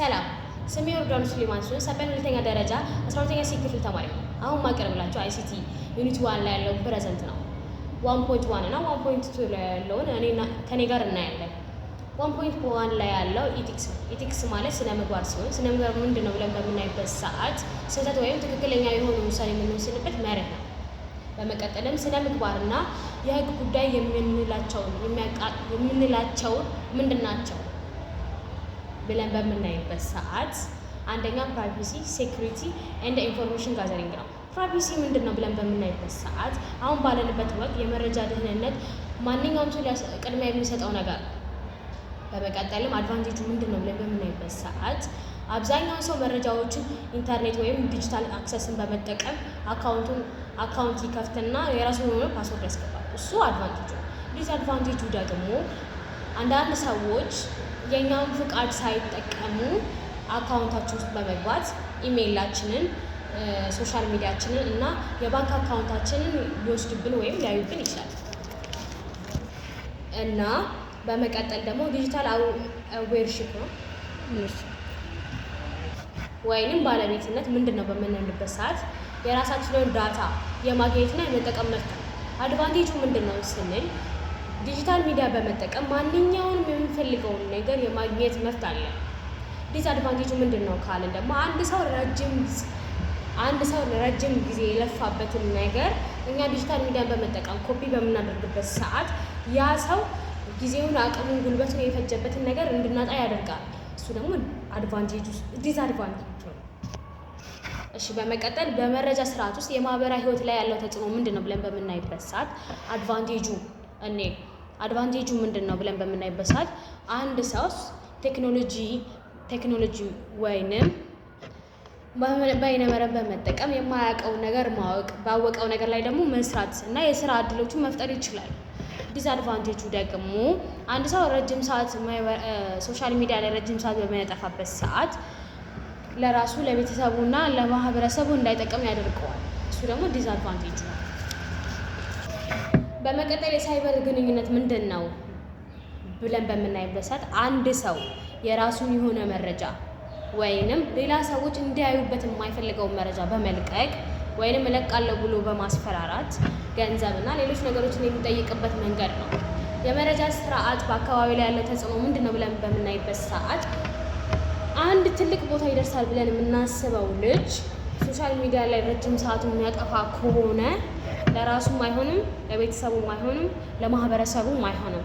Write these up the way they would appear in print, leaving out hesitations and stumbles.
ሰላም ስሜ ዮርዳኖስ ሱሌማን ሲሆን ሰበን ሁለተኛ ደረጃ 12ኛ ሲ ክፍል ተማሪ ነው። አሁን ማቀርብላችሁ አይሲቲ ዩኒት 1 ላይ ያለው ፕሬዘንት ነው። 1.1 እና 1.2 ላይ ያለውን ከኔ ጋር እናያለን። 1.1 ላይ ያለው ኢቲክስ ማለት ስነ ምግባር ሲሆን ስነ ምግባር ምንድነው ብለን በምናይበት ሰዓት ስህተት ወይም ትክክለኛ የሆነ ውሳኔ የምንወስንበት መርህ ነው። በመቀጠልም ስነ ምግባርና የህግ ጉዳይ የምንላቸው ምንድናቸው ብለን በምናይበት ሰዓት አንደኛ ፕራይቬሲ፣ ሴኩሪቲ ኤንድ ኢንፎርሜሽን ጋዘሪንግ ነው። ፕራይቬሲ ምንድነው ብለን በምናይበት ሰዓት አሁን ባለንበት ወቅት የመረጃ ደህንነት ማንኛውም ሰው ቅድሚያ የሚሰጠው ነገር። በመቀጠልም አድቫንቴጁ ምንድነው ብለን በምናይበት ሰዓት አብዛኛው ሰው መረጃዎችን ኢንተርኔት ወይም ዲጂታል አክሰስን በመጠቀም አካውንት ይከፍትና የራሱን የሆነ ፓስወርድ ያስገባል። እሱ አድቫንቴጁ። ዲስአድቫንቴጁ ደግሞ አንዳንድ ሰዎች የኛውን ፍቃድ ሳይጠቀሙ አካውንታችን ውስጥ በመግባት ኢሜይላችንን፣ ሶሻል ሚዲያችንን እና የባንክ አካውንታችንን ሊወስድብን ወይም ሊያዩብን ይችላል። እና በመቀጠል ደግሞ ዲጂታል አዌርሺፕ ነው ወይንም ባለቤትነት ምንድነው በምንልበት ሰዓት የራሳችንን ዳታ የማግኘትና የመጠቀም መብት ነው። አድቫንቴጁ ምንድነው ስንል ዲጂታል ሚዲያ በመጠቀም ማንኛውንም የምንፈልገውን ነገር የማግኘት መብት አለ። ዲስአድቫንቴጁ ምንድነው ካልን ደግሞ አንድ ሰው ረጅም ጊዜ የለፋበትን ነገር እኛ ዲጂታል ሚዲያን በመጠቀም ኮፒ በምናደርግበት ሰዓት ያ ሰው ጊዜውን፣ አቅሙን፣ ጉልበቱን የፈጀበትን ነገር እንድናጣ ያደርጋል። እሱ ደግሞ ዲስአድቫንቴጁ ነው። እሺ በመቀጠል በመረጃ ስርዓት ውስጥ የማህበራዊ ህይወት ላይ ያለው ተጽዕኖ ምንድነው ብለን በምናይበት ሰዓት አድቫንቴጁ ምንድነው ብለን በምናይበት ሰዓት አንድ ሰው ቴክኖሎጂ ወይንም በይነመረብ በመጠቀም የማያውቀውን ነገር ማወቅ፣ ባወቀው ነገር ላይ ደግሞ መስራት እና የስራ እድሎችን መፍጠር ይችላል። ዲስአድቫንቴጁ ደግሞ አንድ ሰው ረጅም ሰዓት ሶሻል ሚዲያ ላይ ረጅም ሰዓት በሚያጠፋበት ሰዓት ለራሱ ለቤተሰቡና ለማህበረሰቡ እንዳይጠቀም ያደርገዋል። እሱ ደግሞ ዲስአድቫንቴጁ ነው። በመቀጠል የሳይበር ግንኙነት ምንድን ነው ብለን በምናይበት ሰዓት አንድ ሰው የራሱን የሆነ መረጃ ወይንም ሌላ ሰዎች እንዲያዩበት የማይፈልገውን መረጃ በመልቀቅ ወይንም እለቃለሁ ብሎ በማስፈራራት ገንዘብና ሌሎች ነገሮችን የሚጠይቅበት መንገድ ነው። የመረጃ ስርዓት በአካባቢ ላይ ያለው ተጽዕኖ ምንድነው ብለን በምናይበት ሰዓት አንድ ትልቅ ቦታ ይደርሳል ብለን የምናስበው ልጅ ሶሻል ሚዲያ ላይ ረጅም ሰዓቱን የሚያጠፋ ከሆነ ለራሱም አይሆንም፣ ለቤተሰቡም አይሆንም፣ ለማህበረሰቡም አይሆንም።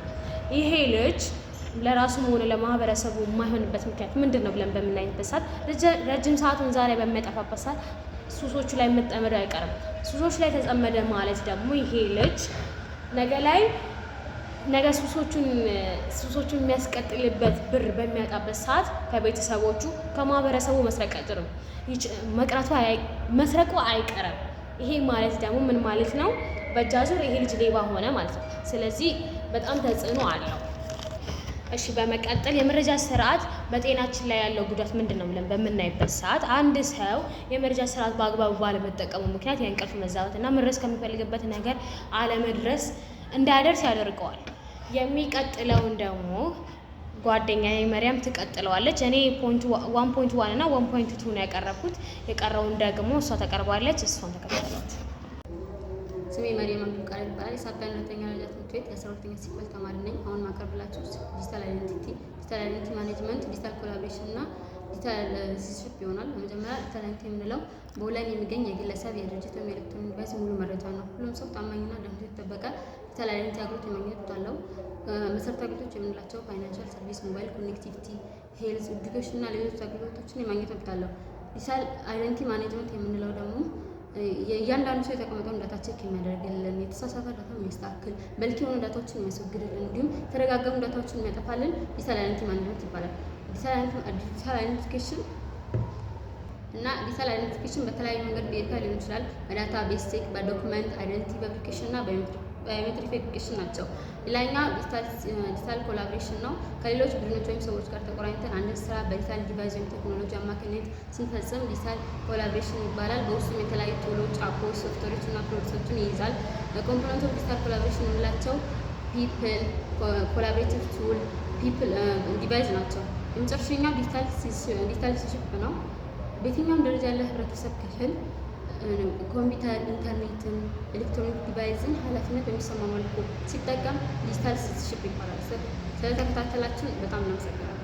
ይሄ ልጅ ለራሱም ሆነ ለማህበረሰቡ የማይሆንበት ምክንያት ምንድነው ብለን በምናይበት ሰዓት ረጅም ሰዓቱን ዛሬ በሚያጠፋበት ሰዓት ሱሶቹ ላይ መጠመዱ አይቀርም። ሱሶች ላይ ተጠመደ ማለት ደግሞ ይሄ ልጅ ነገ ሱሶቹን የሚያስቀጥልበት ብር በሚያጣበት ሰዓት ከቤተሰቦቹ ከማህበረሰቡ መስረቁ አይቀርም። ይሄ ማለት ደግሞ ምን ማለት ነው? በእጃዙር ይሄ ልጅ ሌባ ሆነ ማለት ነው። ስለዚህ በጣም ተጽዕኖ አለው። እሺ በመቀጠል የመረጃ ስርዓት በጤናችን ላይ ያለው ጉዳት ምንድነው ብለን በምናይበት ሰዓት አንድ ሰው የመረጃ ስርዓት በአግባቡ ባለመጠቀሙ ምክንያት የእንቅልፍ መዛባት እና መድረስ ከሚፈልግበት ነገር አለመድረስ እንዳያደርስ ያደርገዋል። የሚቀጥለውን ደግሞ ጓደኛዬ መሪያም ትቀጥለዋለች። እኔ 1.1 እና 1.2 ነው ያቀረብኩት። የቀረውን ደግሞ እሷ ተቀርባለች። እሷን ተከታተሏት። ስሜ መሪያም አብዱልቃድር ይባላል። የሳቢያን ሁለተኛ ደረጃ ትምህርት ቤት የ12ኛ ሲ ክፍል ተማሪ ነኝ። አሁን ማቀርብላችሁ ዲጂታል አይደንቲቲ ማኔጅመንት፣ ዲጂታል ኮላቦሬሽን እና ዲጂታል ሲቲዝንሺፕ ይሆናል። በመጀመሪያ ዲጂታል አይደንቲቲ የምንለው በኦንላይን የሚገኝ የግለሰብ፣ የድርጅት ወይም የኤሌክትሮኒክ ዲቫይስ ሙሉ መረጃ ነው። ሁሉም ሰው ታማኝና ደህንነቱ የተጠበቀ ዲጂታል አይደንቲቲ አገልግሎት የማግኘት መብት አለው። መሰረታዊ አገልግሎቶች የምንላቸው ፋይናንሻል ሰርቪስ፣ ሞባይል ኮኔክቲቪቲ፣ ሄልዝ፣ ኤዱኬሽን እና ሌሎች አገልግሎቶችን የማግኘት መብት አለው። ዲጂታል አይደንቲቲ ማኔጅመንት የምንለው ደግሞ እያንዳንዱ ሰው የተቀመጠውን ዳታ ቼክ የሚያደርግልን፣ የተሳሳተ ዳታ የሚያስተካክል፣ በልክ የሆኑ ዳታዎችን የሚያስወግድልን እንዲሁም የተረጋገሙ ዳታዎችን የሚያጠፋልን ዲጂታል አይደንቲቲ ማኔጅመንት ይባላል። ዲጂታል አይደንቲፊኬሽን በተለያዩ መንገድ ቬሪፋይ ሊሆን ይችላል። በዳታ ቤዝ ቼክ፣ በዶክመንት አይደንቲቲ ቬሪፊኬሽን እና ባዮሜትሪክ ቬሪፊኬሽን ናቸው። ሌላኛው ዲጂታል ኮላቦሬሽን ነው። ከሌሎች ቡድኖች ወይም ሰዎች ጋር ተቆራኝተን አንድን ስራ በዲጂታል ዲቫይስ ወይም ቴክኖሎጂ አማካኝነት ስንፈጽም ዲጂታል ኮላቦሬሽን ይባላል። በውስጡም የተለያዩ ቱሎች፣ አፖች፣ ሶፍትዌሮች እና ፕሮሰሶችን ይይዛል። ኮምፖነንቶች ዲጂታል ኮላቦሬሽን የምንላቸው ፒፕል፣ ኮላቦሬቲቭ ቱል፣ ዲቫይስ ናቸው። የመጨረሻኛው ዲጂታል ሲቲዝንሺፕ ነው። በየትኛውም ደረጃ ያለ ህብረተሰብ ክፍል ኮምፒውተር፣ ኢንተርኔትን፣ ኤሌክትሮኒክ ዲቫይስን ኃላፊነት በሚሰማ መልኩ ሲጠቀም ዲጂታል ሲቲዝንሺፕ ይባላል። ስለተከታተላችሁን በጣም እናመሰግናለን።